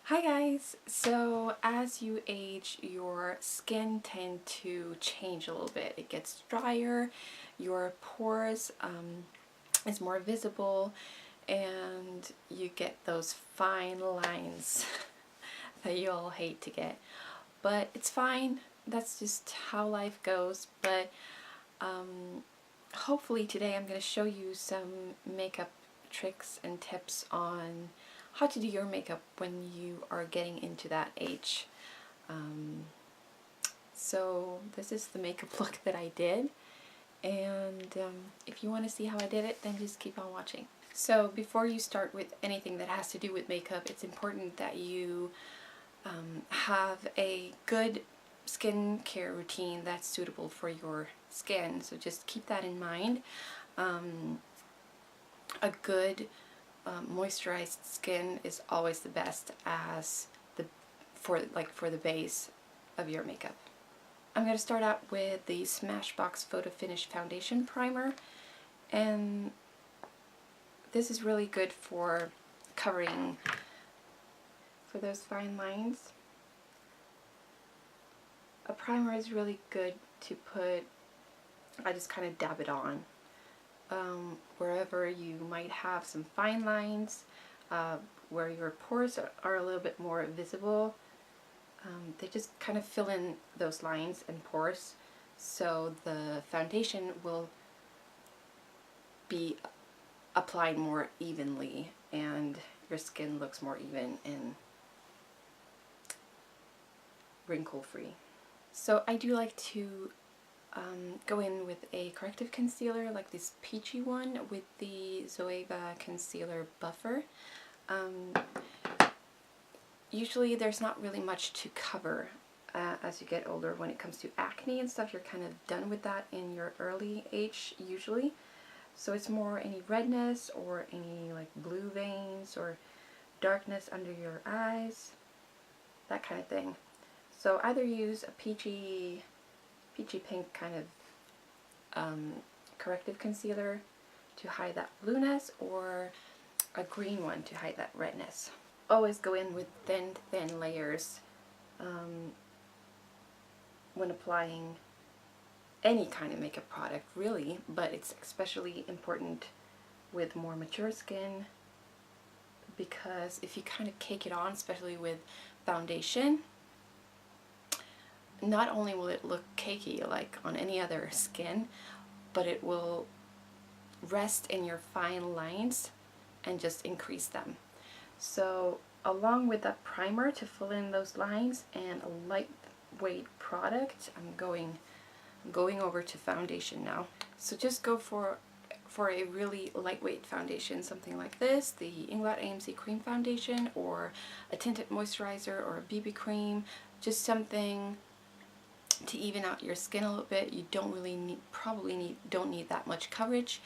Hi guys! So as you age, your skin tend to change a little bit. It gets drier, your pores is more visible, and you get those fine lines that you all hate to get. But it's fine. That's just how life goes. But hopefully today I'm going to show you some makeup tricks and tips on how to do your makeup when you are getting into that age. So this is the makeup look that I did, and if you want to see how I did it, then just keep on watching. So before you start with anything that has to do with makeup, it's important that you have a good skincare routine that's suitable for your skin. So just keep that in mind. A good moisturized skin is always the best as for the base of your makeup. I'm going to start out with the Smashbox Photo Finish Foundation Primer, and this is really good for covering for those fine lines. A primer is really good to put, I just kind of dab it on wherever you might have some fine lines, where your pores are a little bit more visible. They just kind of fill in those lines and pores, so the foundation will be applied more evenly and your skin looks more even and wrinkle free. So I do like to go in with a corrective concealer, like this peachy one with the Zoeva Concealer Buffer. Usually there's not really much to cover as you get older. When it comes to acne and stuff, you're kind of done with that in your early age usually. So it's more any redness or any like blue veins or darkness under your eyes, that kind of thing. So either use a peachy pink kind of corrective concealer to hide that blueness, or a green one to hide that redness. Always go in with thin layers when applying any kind of makeup product, really, but it's especially important with more mature skin, because if you kind of cake it on, especially with foundation, not only will it look cakey like on any other skin, but it will rest in your fine lines and just increase them. So along with that primer to fill in those lines and a lightweight product, I'm going over to foundation now. So just go for a really lightweight foundation, something like this, the Inglot AMC Cream Foundation, or a tinted moisturizer, or a BB cream, just something to even out your skin a little bit. You don't really don't need that much coverage.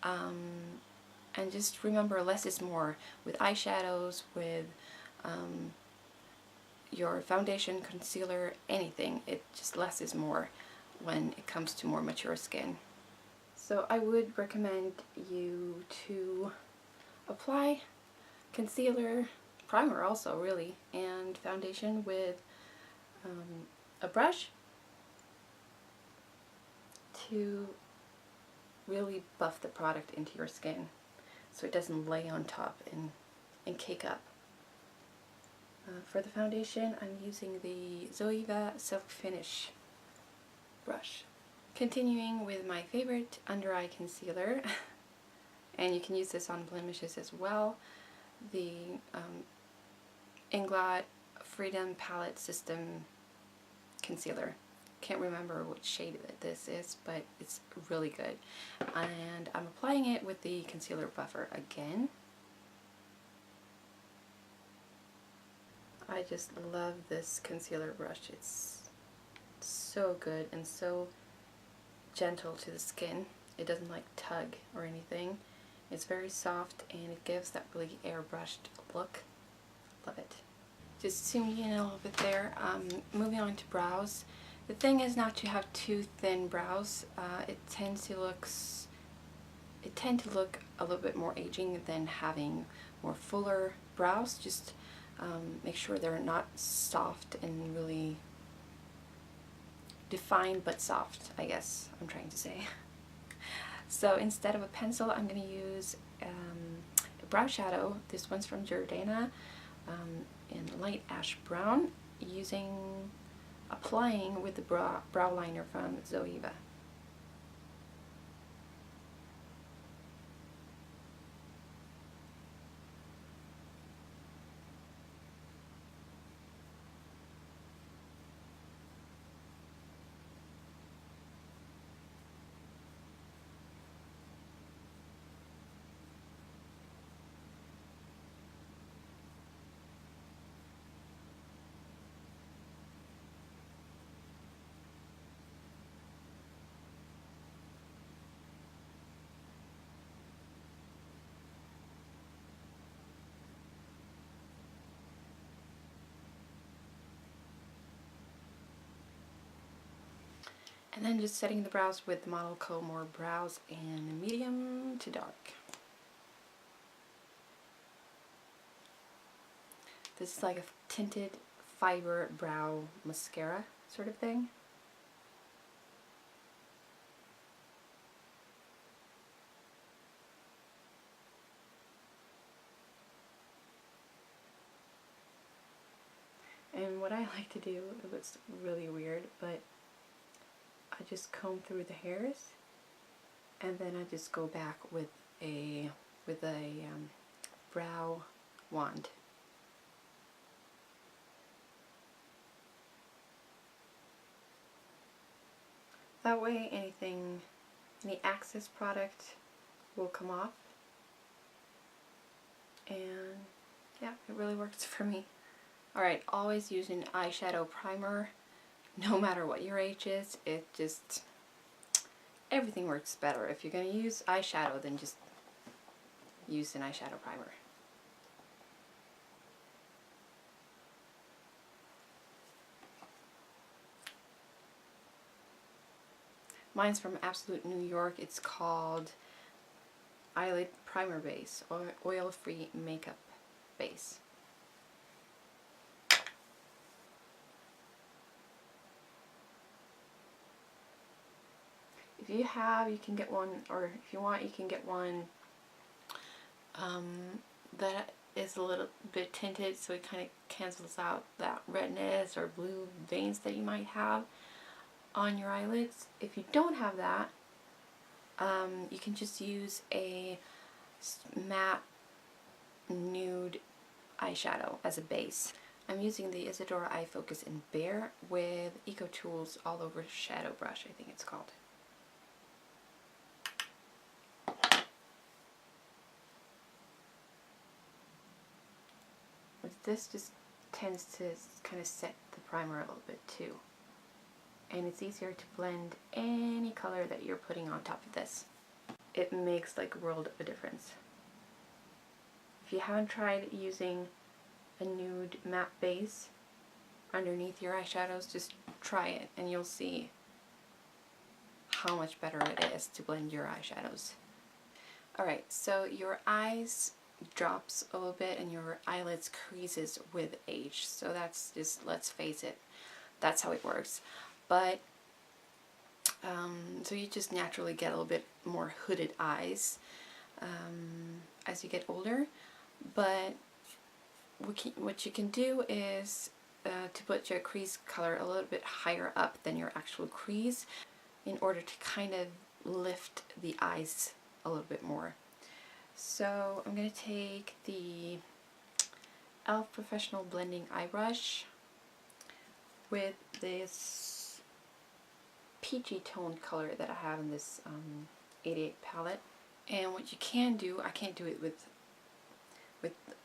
And just remember, less is more with eyeshadows, with your foundation, concealer, anything. It just less is more when it comes to more mature skin. So I would recommend you to apply concealer, primer also really, and foundation with a brush to really buff the product into your skin so it doesn't lay on top and cake up. For the foundation, I'm using the Zoeva Silk Finish brush. Continuing with my favorite under eye concealer, and you can use this on blemishes as well, the Inglot Freedom Palette System Concealer. Can't remember which shade this is, but it's really good. And I'm applying it with the concealer buffer again. I just love this concealer brush. It's so good and so gentle to the skin. It doesn't like tug or anything. It's very soft and it gives that really airbrushed look. Love it. Just zooming in a little bit there. Moving on to brows. The thing is not to have too thin brows. It tend to look a little bit more aging than having more fuller brows. Just Make sure they're not soft and really defined but soft, I guess I'm trying to say. So instead of a pencil, I'm going to use a brow shadow. This one's from Jordana in light ash brown, applying with the brow liner from Zoeva. And then just setting the brows with Model More Brows in medium to dark. This is like a tinted fiber brow mascara sort of thing. And what I like to do, it looks really weird, but I just comb through the hairs, and then I just go back with a brow wand. That way any excess product will come off, and yeah, it really works for me. Alright, always use an eyeshadow primer, no matter what your age is. Everything works better. If you're going to use eyeshadow, then just use an eyeshadow primer. Mine's from Absolute New York. It's called Eyelid Primer Base, or Oil-Free Makeup Base. If you have, you can get one, or if you want, you can get one that is a little bit tinted, so it kind of cancels out that redness or blue veins that you might have on your eyelids. If you don't have that, you can just use a matte nude eyeshadow as a base. I'm using the Isadora Eye Focus in Bare with Eco Tools All Over Shadow Brush, I think it's called. This just tends to kind of set the primer a little bit too. And it's easier to blend any color that you're putting on top of this. It makes like a world of a difference. If you haven't tried using a nude matte base underneath your eyeshadows, just try it and you'll see how much better it is to blend your eyeshadows. Alright, so your eyes drops a little bit and your eyelids creases with age. So that's just, let's face it, that's how it works. But so you just naturally get a little bit more hooded eyes as you get older. But what you can do is to put your crease color a little bit higher up than your actual crease in order to kind of lift the eyes a little bit more. So I'm going to take the e.l.f. Professional Blending Eye Brush with this peachy toned color that I have in this 88 palette. And what you can do, I can't do it with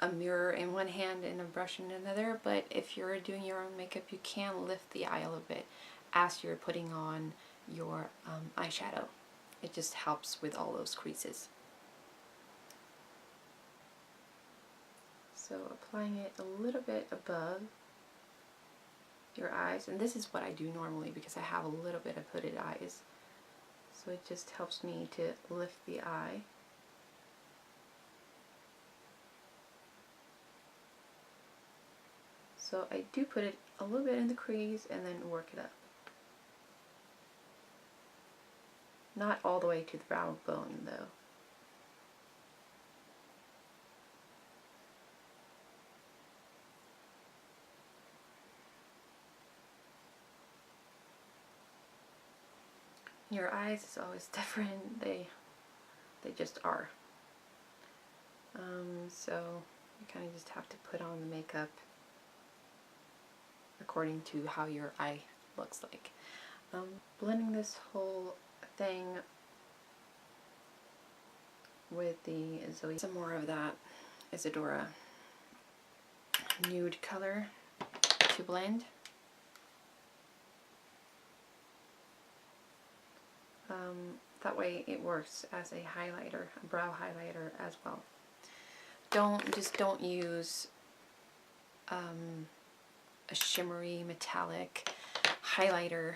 a mirror in one hand and a brush in another, but if you're doing your own makeup, you can lift the eye a little bit as you're putting on your eyeshadow. It just helps with all those creases. So applying it a little bit above your eyes, and this is what I do normally because I have a little bit of hooded eyes, so it just helps me to lift the eye. So I do put it a little bit in the crease and then work it up. Not all the way to the brow bone though. Your eyes is always different. They just are. So you kind of just have to put on the makeup according to how your eye looks like. Blending this whole thing with the Zoe, some more of that Isadora nude color to blend. That way it works as a highlighter, a brow highlighter as well. Don't use a shimmery metallic highlighter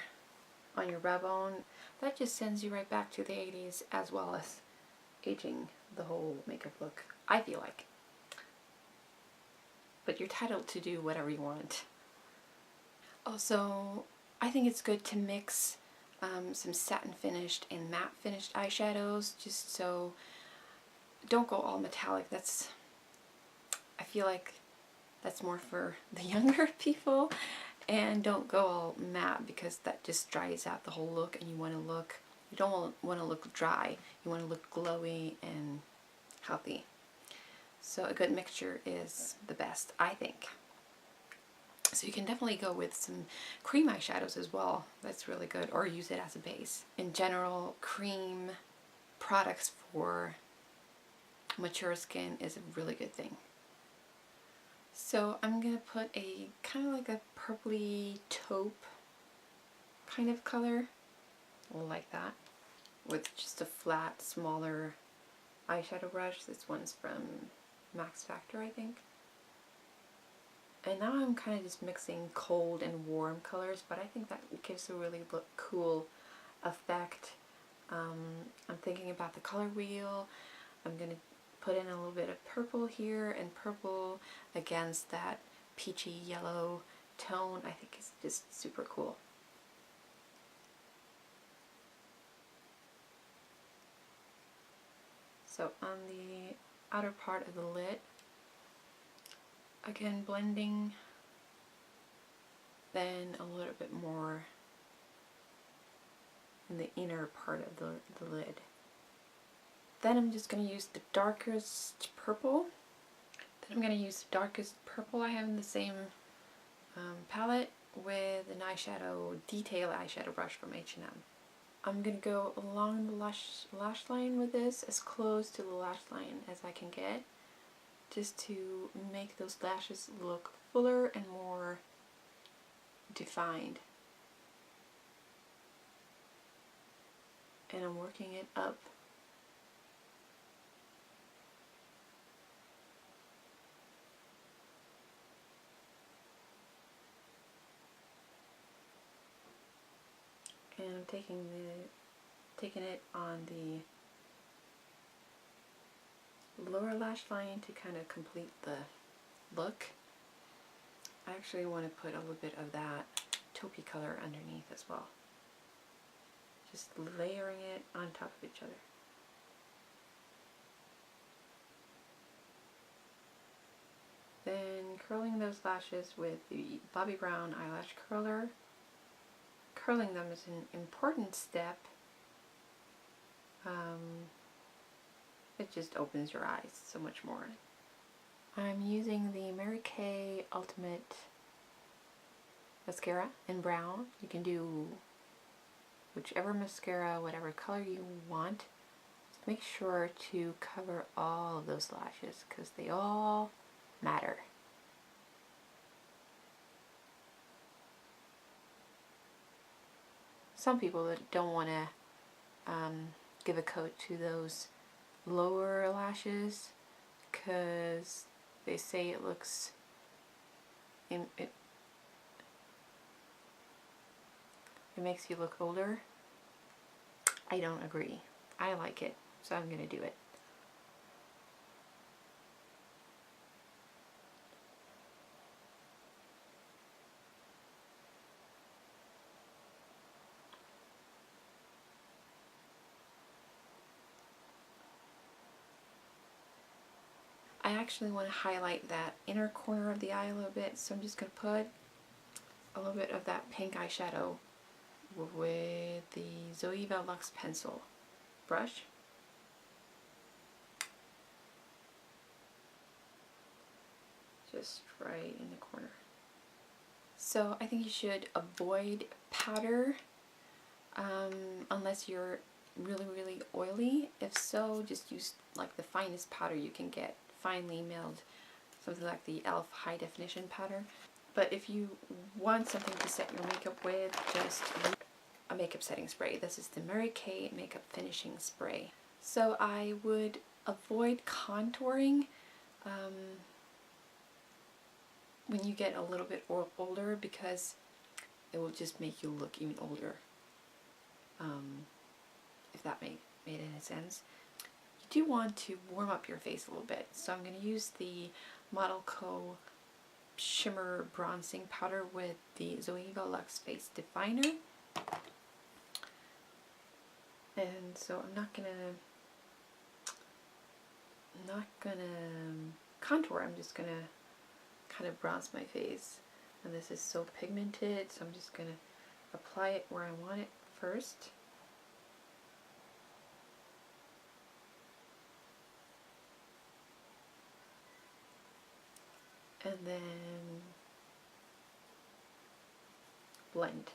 on your brow bone. That just sends you right back to the 80s, as well as aging the whole makeup look, I feel like. But you're entitled to do whatever you want. Also, I think it's good to mix some satin finished and matte finished eyeshadows, just so don't go all metallic. I feel like that's more for the younger people, and don't go all matte because that just dries out the whole look, and you don't want to look dry. You want to look glowy and healthy. So a good mixture is the best, I think. So you can definitely go with some cream eyeshadows as well. That's really good, or use it as a base. In general, cream products for mature skin is a really good thing. So I'm going to put a kind of like a purpley taupe kind of color, like that, with just a flat, smaller eyeshadow brush. This one's from Max Factor, I think. And now I'm kind of just mixing cold and warm colors, but I think that gives a really cool effect. I'm thinking about the color wheel. I'm going to put in a little bit of purple here, and purple against that peachy yellow tone, I think is just super cool. So on the outer part of the lid, again blending, then a little bit more in the inner part of the lid. Then I'm just going to use the darkest purple. Then I'm going to use the darkest purple I have in the same palette with an eyeshadow, detail eyeshadow brush from H&M. I'm going to go along the lash line with this, as close to the lash line as I can get, just to make those lashes look fuller and more defined. And I'm working it up. And I'm taking it on the lower lash line to kind of complete the look. I actually want to put a little bit of that taupey color underneath as well. Just layering it on top of each other. Then curling those lashes with the Bobbi Brown eyelash curler. Curling them is an important step. It just opens your eyes so much more. I'm using the Mary Kay Ultimate Mascara in brown. You can do whichever mascara, whatever color you want. Just make sure to cover all of those lashes because they all matter. Some people that don't want to give a coat to those lower lashes because they say it looks it makes you look older. I don't agree. I like it, so I'm gonna do it. I actually want to highlight that inner corner of the eye a little bit, so I'm just going to put a little bit of that pink eyeshadow with the Zoeva Luxe pencil brush. Just right in the corner. So I think you should avoid powder unless you're really oily. If so, just use like the finest powder you can get, finely milled, something like the e.l.f. high definition powder. But if you want something to set your makeup with, just use a makeup setting spray. This is the Mary Kay makeup finishing spray. So I would avoid contouring when you get a little bit older, because it will just make you look even older, if that made any sense. You do want to warm up your face a little bit, so I'm going to use the Model Co shimmer bronzing powder with the Zoeva Luxe face definer, and so I'm not gonna contour. I'm just gonna kind of bronze my face, and this is so pigmented, so I'm just gonna apply it where I want it first. And then blend.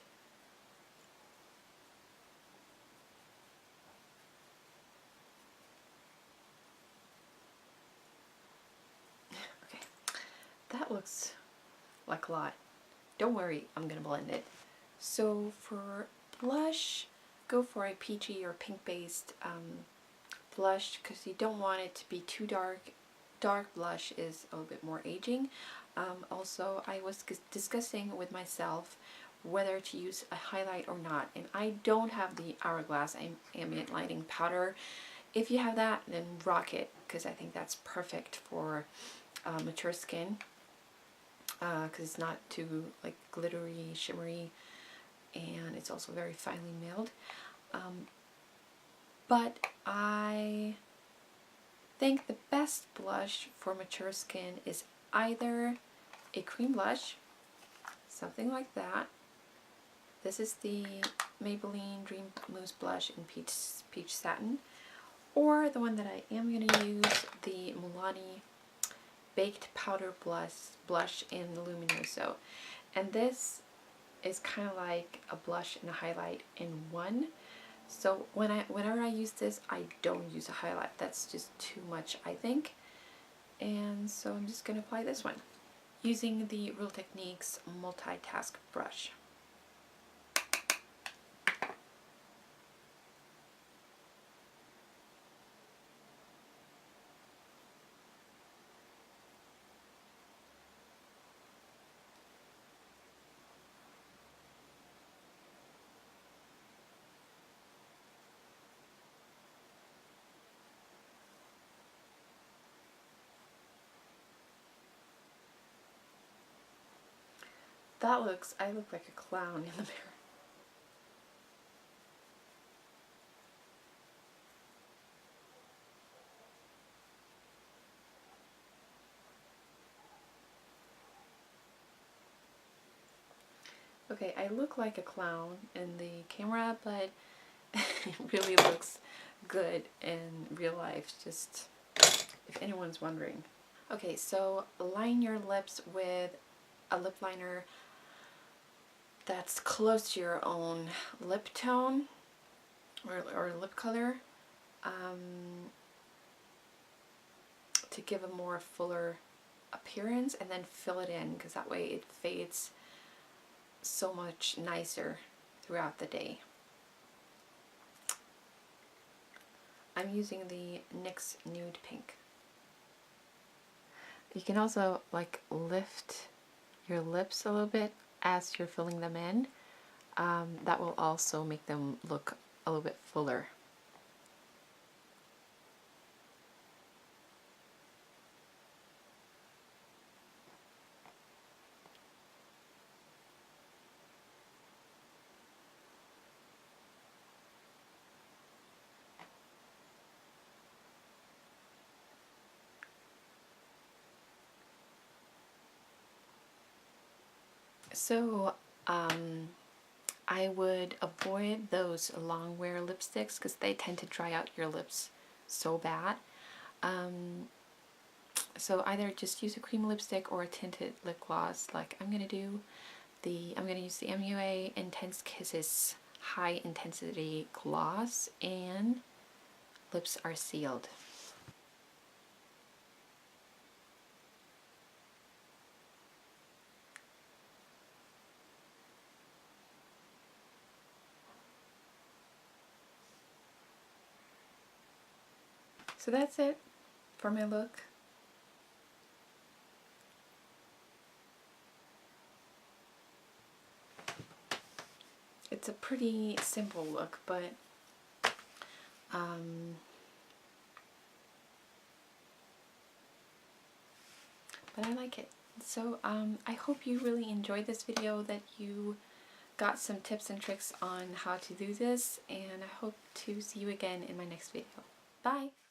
Okay, that looks like a lot. Don't worry, I'm gonna blend it. So for blush, go for a peachy or pink based blush, because you don't want it to be too dark. Dark blush is a little bit more aging. Also, I was discussing with myself whether to use a highlight or not, and I don't have the Hourglass ambient lighting powder. If you have that, then rock it, because I think that's perfect for mature skin, because it's not too like glittery, shimmery, and it's also very finely milled. But I think the best blush for mature skin is either a cream blush, something like that. This is the Maybelline Dream Mousse blush in peach satin, or the one that I am going to use, the Milani baked powder blush in Luminoso. And this is kind of like a blush and a highlight in one. So whenever I use this, I don't use a highlight. That's just too much, I think. And so I'm just going to apply this one using the Real Techniques multitask brush. I look like a clown in the mirror. Okay, I look like a clown in the camera, but it really looks good in real life, just if anyone's wondering. Okay, so line your lips with a lip liner that's close to your own lip tone or lip color, to give a more fuller appearance, and then fill it in, because that way it fades so much nicer throughout the day. I'm using the NYX Nude Pink. You can also like lift your lips a little bit as you're filling them in. That will also make them look a little bit fuller. So I would avoid those long wear lipsticks because they tend to dry out your lips so bad. So either just use a cream lipstick or a tinted lip gloss. Like I'm gonna use the MUA Intense Kisses High Intensity Gloss, and Lips Are Sealed. So that's it for my look. It's a pretty simple look, but I like it. So I hope you really enjoyed this video, that you got some tips and tricks on how to do this, and I hope to see you again in my next video. Bye!